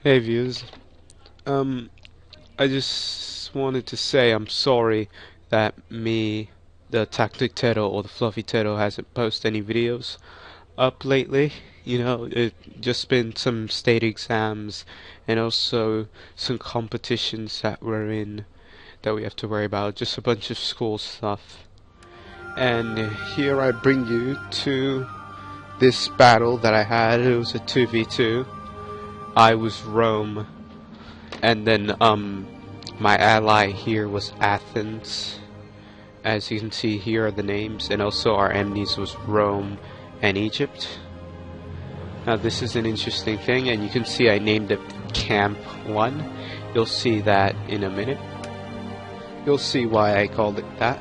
Hey viewers, um, I just wanted to say I'm sorry that the Tactic Teto or the Fluffy Teto hasn't posted any videos up lately. You know, it just been some state exams and also some competitions that we're in that we have to worry about, just a bunch of school stuff. And here I bring you to this battle that I had. It was a 2v2. I was Rome. And then my ally here was Athens. As you can see, here are the names, and also our enemies was Rome and Egypt. Now this is an interesting thing, and you can see I named it Camp 1. You'll see that in a minute. You'll see why I called it that.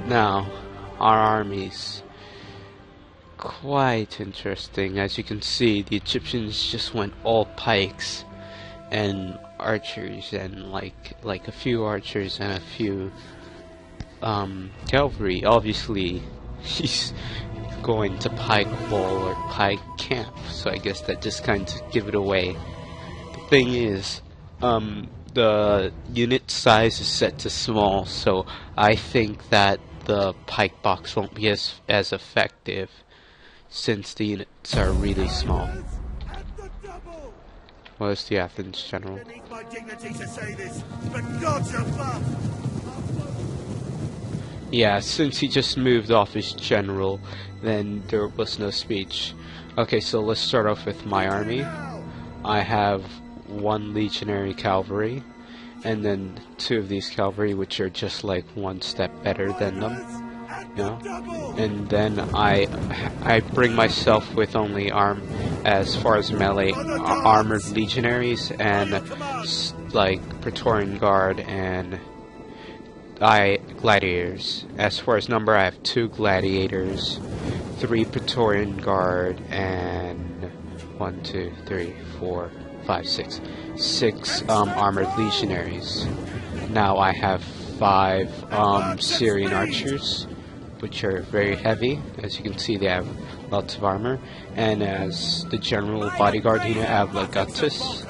Now, our armies. Quite interesting. As you can see, the Egyptians just went all pikes and archers, and like a few archers and a few cavalry. Obviously he's going to pike wall or pike camp, so I guess that just kind of give it away. The thing is, the unit size is set to small, so I think that the pike box won't be as effective since the units are really small. Was the Athens general? My dignity to say this, but God's above. Yeah, since he just moved off his general, then there was no speech. Okay, so let's start off with my army. I have 1 legionary cavalry, and then 2 of these cavalry, which are just like 1 step better than them. You know? And then I bring myself with only as far as melee armored legionaries and like Praetorian Guard and gladiators. As far as number, I have 2 gladiators, 3 Praetorian Guard, and 1, 2, 3, 4, 5, 6 armored legionaries. Now I have 5 Syrian archers, which are very heavy. As you can see, they have lots of armor. And as the general bodyguard unit, I have Augustus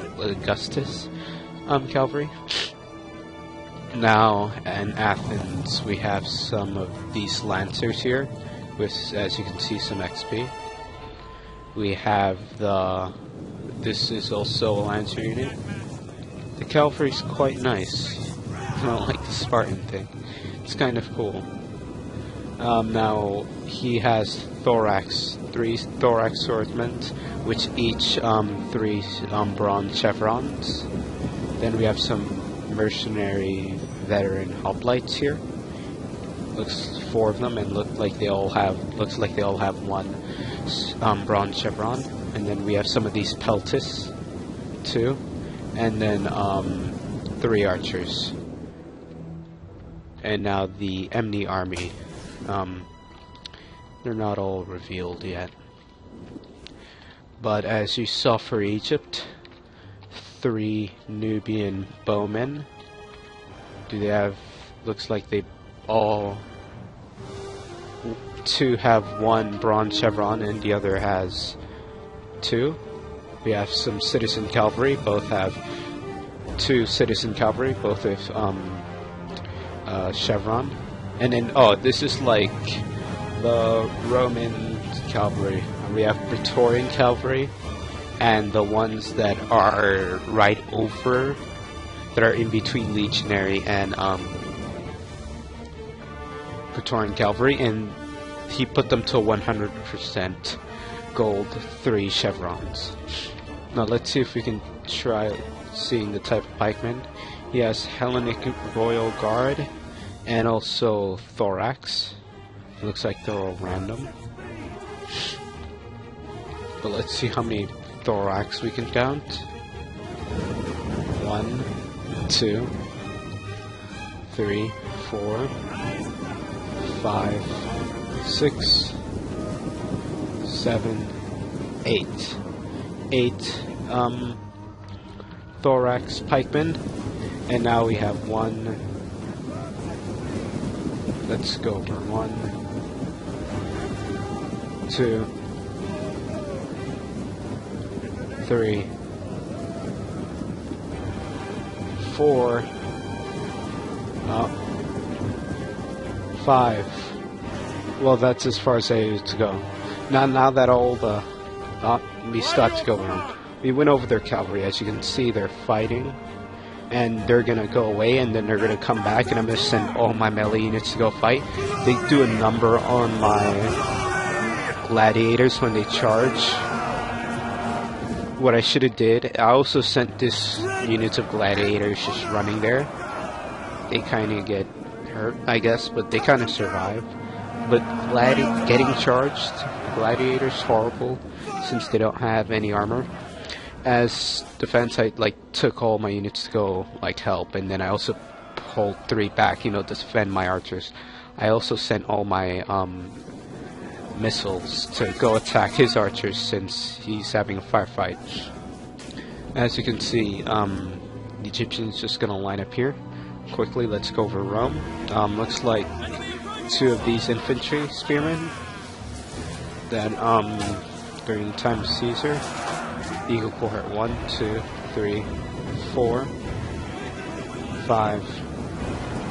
cavalry. Now in Athens, we have some of these lancers here, with, as you can see, some XP. We have this is also a lancer unit. The cavalry is quite nice. I don't like the Spartan thing. It's kind of cool. Now he has 3 thorax swordsmen, which each 3 bronze chevrons. Then we have some mercenary veteran hoplites here. Looks 4 of them, and looks like they all have 1 bronze chevron. And then we have some of these peltis, 2, and then 3 archers. And now the Emni army. They're not all revealed yet. But as you saw for Egypt, 3 Nubian bowmen. Do they have, looks like they all, 2 have 1 bronze chevron and the other has 2. We have some citizen cavalry, both have 2 citizen cavalry, both with chevron. And then, oh, this is like the Roman cavalry. We have Praetorian cavalry, and the ones that are right over, that are in between legionary and Praetorian cavalry, and he put them to 100% gold, 3 chevrons. Now let's see if we can try seeing the type of pikeman. He has Hellenic Royal Guard, and also thorax. It looks like they're all random. But let's see how many thorax we can count. 1, 2, 3, 4, 5, 6, 7, 8. 8 thorax pikemen. And now we have 1. Let's go over 1, 2, 3, 4, 5. Well, that's as far as I used to go. Now that all the we start to go around. We went over their cavalry. As you can see, they're fighting, and they're gonna go away, and then they're gonna come back, and I'm gonna send all my melee units to go fight. They do a number on my gladiators when they charge. What I should have did, I also sent this units of gladiators just running there. They kind of get hurt, I guess, but they kind of survive. But getting charged, gladiators horrible since they don't have any armor. As defense, I took all my units to go help, and then I also pulled 3 back, to defend my archers. I also sent all my missiles to go attack his archers since he's having a firefight. As you can see, the Egyptians just gonna line up here. Quickly, let's go over Rome. Looks like 2 of these infantry spearmen that during the time of Caesar, Eagle Cohort 1, 2, 3, 4, 5,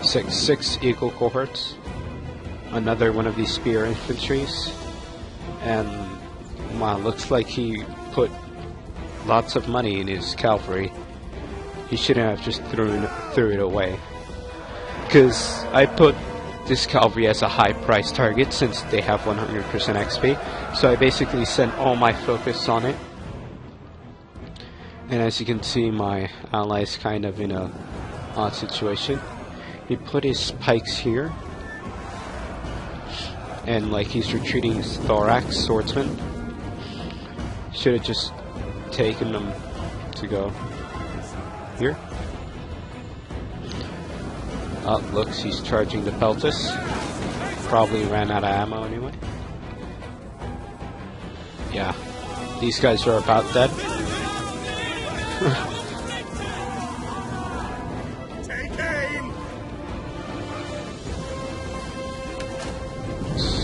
6 Eagle Cohorts. Another one of these spear infantries, and wow, looks like he put lots of money in his cavalry. He shouldn't have just threw it away, because I put this cavalry as a high price target since they have 100% XP, so I basically sent all my focus on it. And as you can see, my ally is kind of in a odd situation. He put his pikes here, and he's retreating his thorax swordsman. Should have just taken them to go here. Looks, he's charging the Peltis. Probably ran out of ammo anyway. Yeah, these guys are about dead.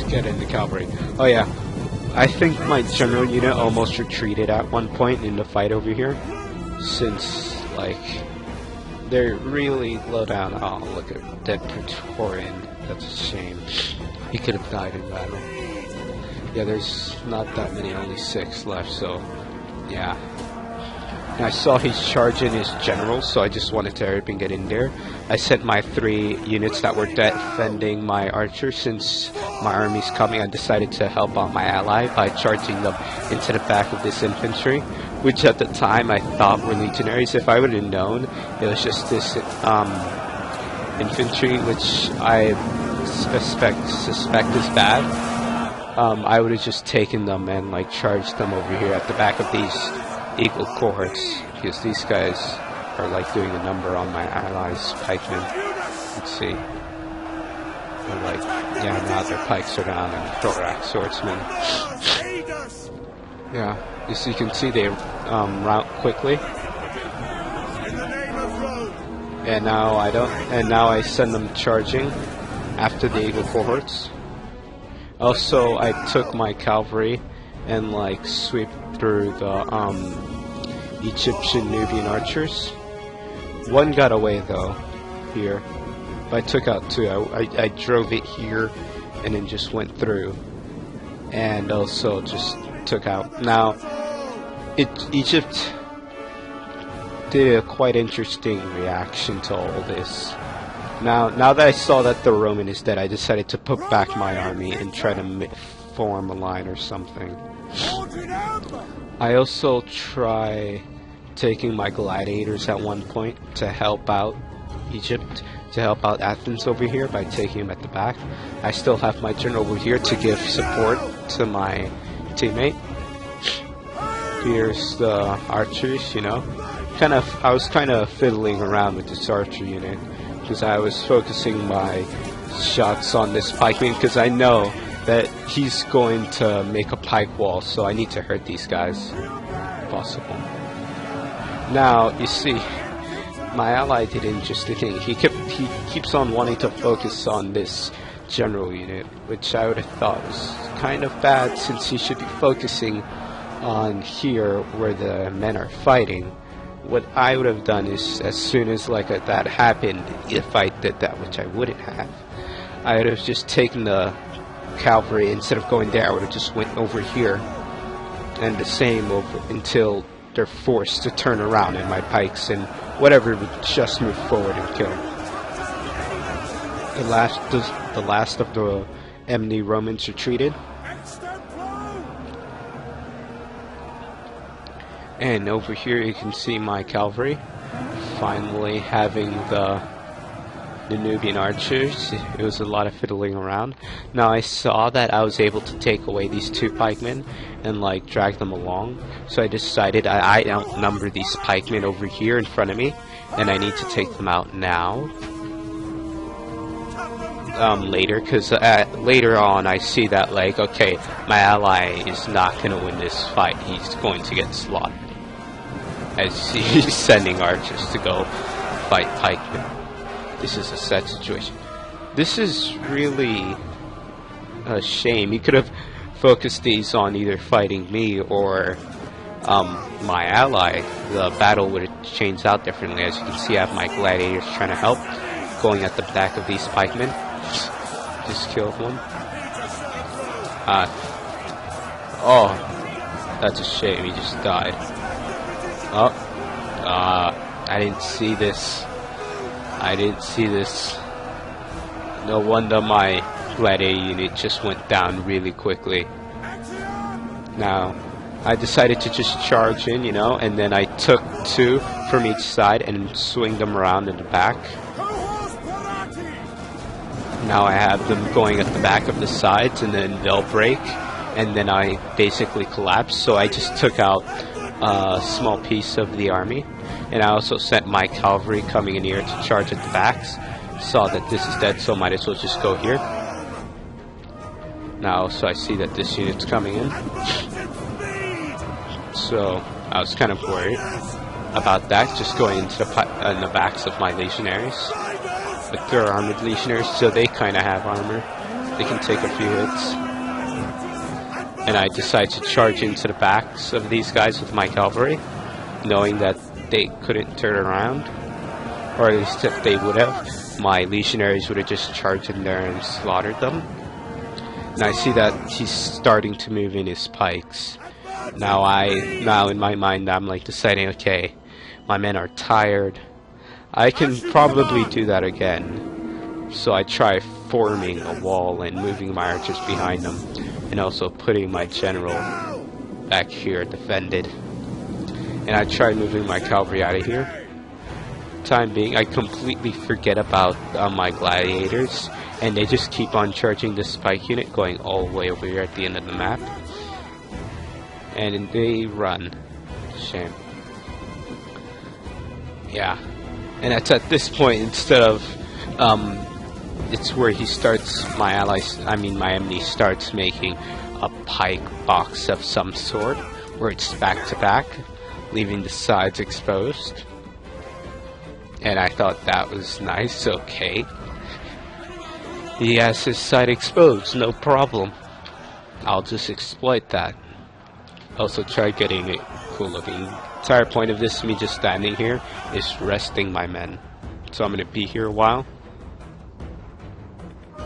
Get in the cavalry. Oh yeah, I think my general unit almost retreated at one point in the fight over here, since they're really low down. Oh, look at dead Praetorian. That's a shame. He could have died in battle. Yeah, there's not that many, only 6 left, so yeah. And I saw he's charging his generals, so I just wanted to hurry up and get in there. I sent my 3 units that were defending my archers. Since my army's coming, I decided to help out my ally by charging them into the back of this infantry, which at the time I thought were legionaries. If I would have known it was just this infantry, which I suspect is bad, I would have just taken them and charged them over here at the back of these Eagle Cohorts, because these guys are doing a number on my allies' pikemen. Let's see. They're yeah, now their pikes are down and thorax swordsmen. Yeah, as you can see, they rout quickly. And now I send them charging after the Eagle Cohorts. Also, I took my cavalry and sweep through the Egyptian Nubian archers. One got away though here, but I took out 2. I drove it here and then just went through, and also just took out. Now Egypt did a quite interesting reaction to all this. Now that I saw that the Roman is dead, I decided to put back my army and try to form a line or something. I also try taking my gladiators at one point to help out Egypt, to help out Athens over here by taking them at the back. I still have my general over here to give support to my teammate. Here's the archers, I was kind of fiddling around with this archer unit, because I was focusing my shots on this pikeman, because I know that he's going to make a pike wall, so I need to hurt these guys if possible. Now, you see, my ally did an interesting thing. He keeps on wanting to focus on this general unit, which I would have thought was kind of bad, since he should be focusing on here where the men are fighting, what I would have done is, as soon as like that happened, if I did that, which I wouldn't have, I would have just taken the cavalry. Instead of going there, I would have just went over here, and the same over until they're forced to turn around, and my pikes and whatever would just move forward and kill. The last of the enemy Romans retreated. And over here you can see my cavalry finally having the Nubian archers. It was a lot of fiddling around. Now I saw that I was able to take away these two pikemen and like drag them along, so I decided I outnumber these pikemen over here in front of me, and I need to take them out now. Later, because later on I see that like, okay, my ally is not gonna win this fight. He's going to get slaughtered, as he's sending archers to go fight pikemen. This is a sad situation. This is really a shame. You could have focused these on either fighting me or my ally. The battle would have changed out differently. As you can see, I have my gladiators trying to help, going at the back of these pikemen. Just killed one. Oh, that's a shame. He just died. Oh, I didn't see this. I didn't see this. No wonder my gladiator unit just went down really quickly. Now, I decided to just charge in, you know, and then I took two from each side and swing them around in the back. Now I have them going at the back of the sides, and then they'll break, and then I basically collapse. So I just took out a small piece of the army, and I also sent my cavalry coming in here to charge at the backs. Saw that this is dead, so might as well just go here. Now, so I see that this unit's coming in. So I was kind of worried about that, just going into the backs of my legionaries. But they're armored legionaries, so they kind of have armor. They can take a few hits. And I decide to charge into the backs of these guys with my cavalry, knowing that they couldn't turn around. Or at least if they would have, my legionaries would have just charged in there and slaughtered them. And I see that he's starting to move in his pikes. Now in my mind I'm like deciding, okay, my men are tired. I can probably do that again. So I try forming a wall and moving my archers behind them, and also putting my general back here defended. And I try moving my cavalry out of here. Time being, I completely forget about my gladiators, and they just keep on charging the spike unit, going all the way over here at the end of the map. And they run. Shame. Yeah. And it's at this point, instead of, it's where he starts, my enemy starts making a pike box of some sort, where it's back to back, leaving the sides exposed. And I thought that was nice, okay. He has his side exposed, no problem. I'll just exploit that. Also try getting it cool looking. The entire point of this, me just standing here, is resting my men. So I'm gonna be here a while.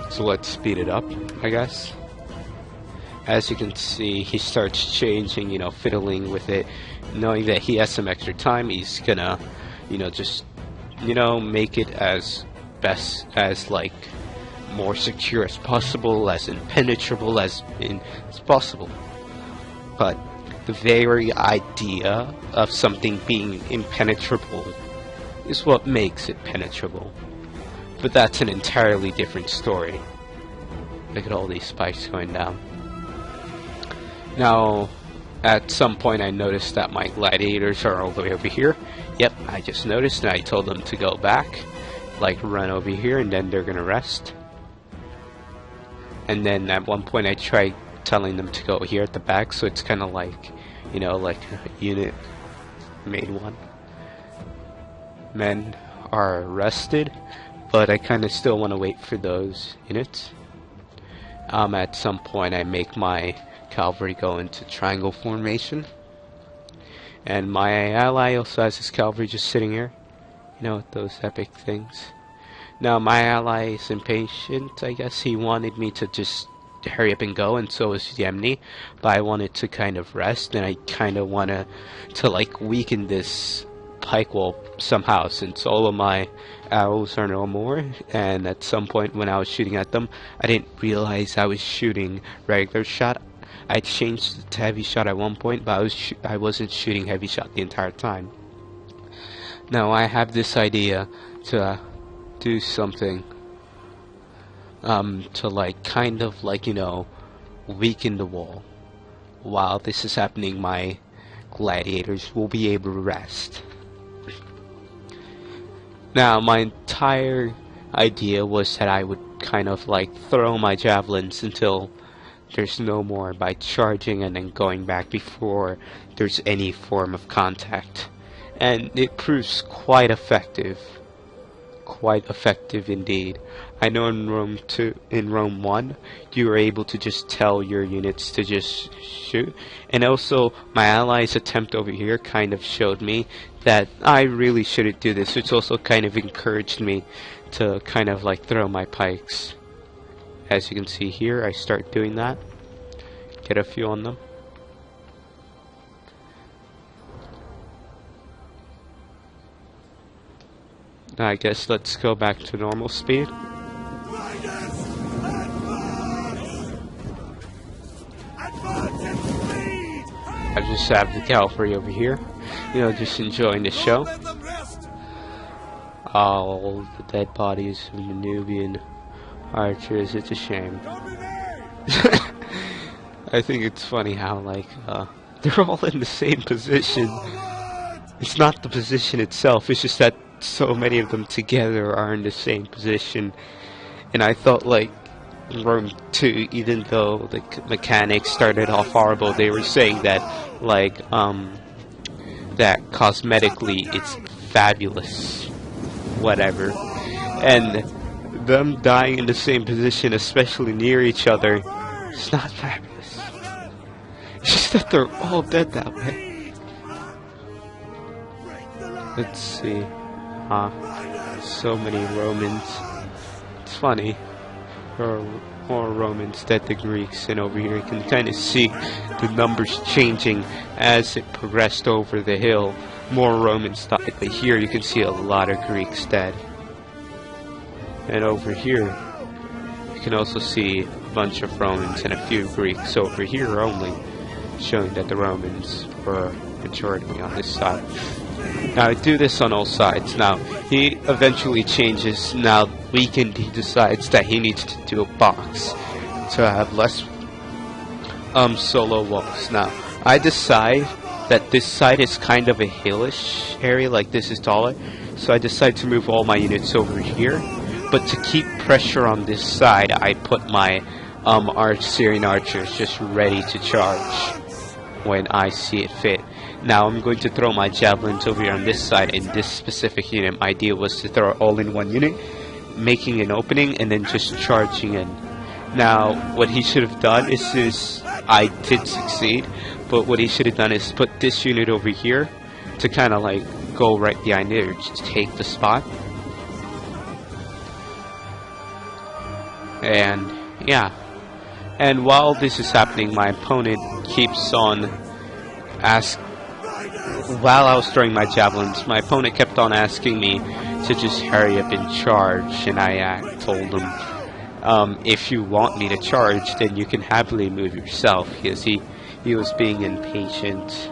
So let's speed it up, I guess. As you can see, he starts changing, you know, fiddling with it, knowing that he has some extra time. He's gonna, you know, just, you know, make it as best as like more secure as possible, as impenetrable as possible. But the very idea of something being impenetrable is what makes it penetrable. But that's an entirely different story. Look at all these spikes going down. Now, at some point I noticed that my gladiators are all the way over here. Yep, I just noticed, and I told them to go back, like run over here, and then they're gonna rest. And then at one point I tried telling them to go here at the back, so it's kind of like, you know, like a unit made one. Men are rested, but I kind of still want to wait for those units. At some point I make my cavalry go into triangle formation, And my ally also has his cavalry just sitting here. You know, those epic things. Now my ally is impatient, I guess. He wanted me to just hurry up and go, and so is Yemeni. But I wanted to kind of rest, and I kind of want to like weaken this pike wall somehow, since all of my arrows are no more. And at some point when I was shooting at them, I didn't realize I was shooting regular shot. I changed it to heavy shot at one point, but I wasn't shooting heavy shot the entire time. Now I have this idea to do something to like kind of like, you know, weaken the wall. While this is happening, my gladiators will be able to rest. Now my entire idea was that I would kind of like throw my javelins until there's no more by charging and then going back before there's any form of contact. And it proves quite effective. Quite effective indeed. I know in Rome 1, you were able to just tell your units to just shoot. And also, my allies' attempt over here kind of showed me that I really shouldn't do this, which also kind of encouraged me to kind of like throw my pikes. As you can see here, I start doing that. Get a few on them. I guess let's go back to normal speed. Riders, advance! Advance and speed! I just have the cavalry over here, you know, just enjoying the show. Let them rest! All the dead bodies of the Nubian archers, it's a shame. I think it's funny how, like, they're all in the same position. It's not the position itself, it's just that so many of them together are in the same position. And I thought, like, in Rome 2, even though the mechanics started off horrible, they were saying that, like, that cosmetically it's fabulous. Whatever. And them dying in the same position, especially near each other, it's not fabulous. It's just that they're all dead that way. Let's see. So many Romans. It's funny. There are more Romans than the Greeks, and over here you can kind of see the numbers changing as it progressed over the hill. More Romans died, but here you can see a lot of Greeks dead. And over here you can also see a bunch of Romans and a few Greeks over here only, showing that the Romans were majority on this side. Now I do this on all sides. Now he eventually changes. Now weakened, he decides that he needs to do a box to have less solo walls. Now I decide that this side is kind of a hillish area, like this is taller, so I decide to move all my units over here. But to keep pressure on this side, I put my Syrian archers just ready to charge when I see it fit. Now I'm going to throw my javelins over here on this side in this specific unit. My idea was to throw it all in one unit, making an opening and then just charging in. Now what he should have done is I did succeed, but what he should have done is put this unit over here to kind of like go right behind it or just take the spot. And yeah. And while this is happening, my opponent keeps on while I was throwing my javelins, my opponent kept on asking me to just hurry up and charge, and I told him, if you want me to charge, then you can happily move yourself, because he was being impatient.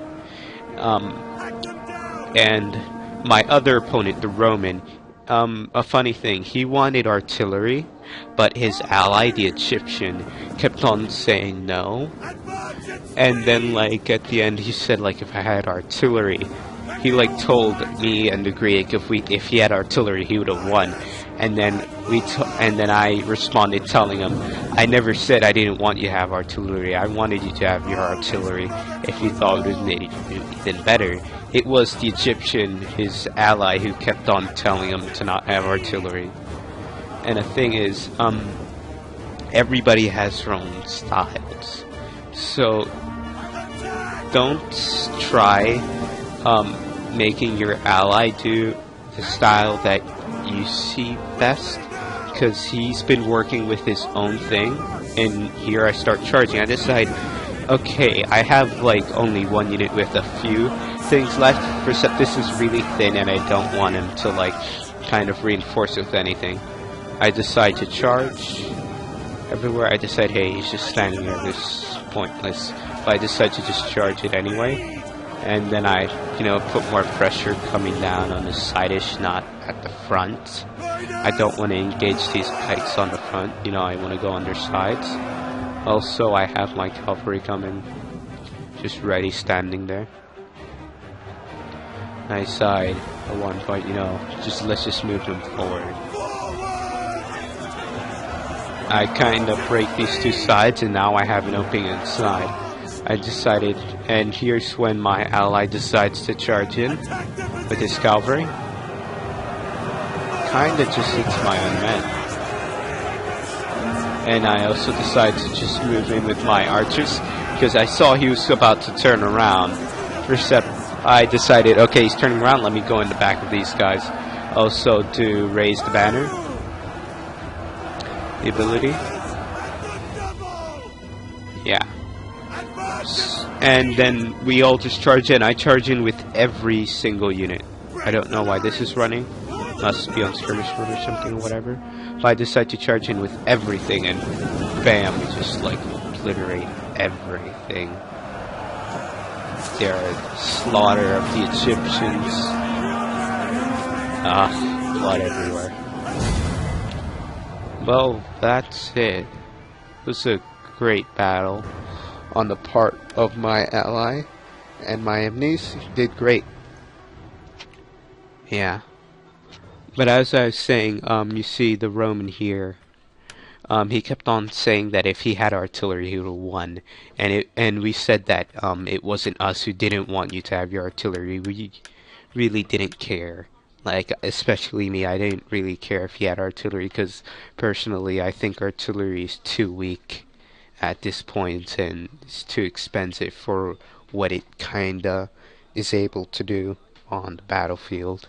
And my other opponent, the Roman, a funny thing, he wanted artillery, but his ally, the Egyptian, kept on saying no. And then, like, at the end, he said, like, if I had artillery, he, like, told me and the Greek if he had artillery, he would have won. And then I responded telling him, I never said I didn't want you to have artillery. I wanted you to have your artillery if you thought it would make you even better. It was the Egyptian, his ally, who kept on telling him to not have artillery. And the thing is, everybody has their own styles. So don't try making your ally do the style that you see best, because he's been working with his own thing, and here I start charging. I decide, okay, I have like only one unit with a few things left. This is really thin, and I don't want him to like kind of reinforce with anything. I decide to charge everywhere. I decide, hey, he's just standing there, this is pointless. But I decide to just charge it anyway. And then I, put more pressure coming down on the side-ish, not at the front. I don't want to engage these pikes on the front, I want to go on their sides. Also, I have my cavalry coming, just ready, standing there. I decide at one point, let's just move them forward. I kind of break these two sides, and now I have an opening inside. I decided, and here's when my ally decides to charge in with his cavalry. Kinda just hits my own men. And I also decide to just move in with my archers, because I saw he was about to turn around. First step, I decided, okay, he's turning around, let me go in the back of these guys. Also to raise the banner. The ability. Yeah. And then we all just charge in. I charge in with every single unit. I don't know why this is running. Must be on skirmish mode or something or whatever. But I decide to charge in with everything, and bam, we just like obliterate everything. There are slaughter of the Egyptians. Blood everywhere. Well, that's it. It was a great battle on the part of my ally, and my enemies did great. Yeah. But as I was saying, you see the Roman here, he kept on saying that if he had artillery, he would have won. And we said that it wasn't us who didn't want you to have your artillery. We really didn't care. Like, especially me, I didn't really care if he had artillery, because personally I think artillery is too weak at this point, and it's too expensive for what it kinda is able to do on the battlefield.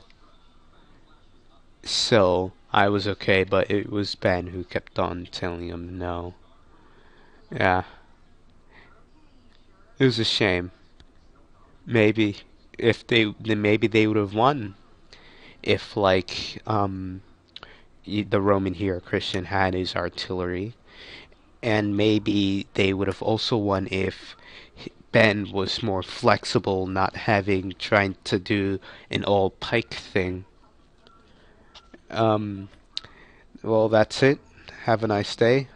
So I was okay, but it was Ben who kept on telling him no. Yeah, it was a shame. Maybe if maybe they would have won if like the Roman here, Christian, had his artillery. And maybe they would have also won if Ben was more flexible, not trying to do an all pike thing. Well, that's it. Have a nice day.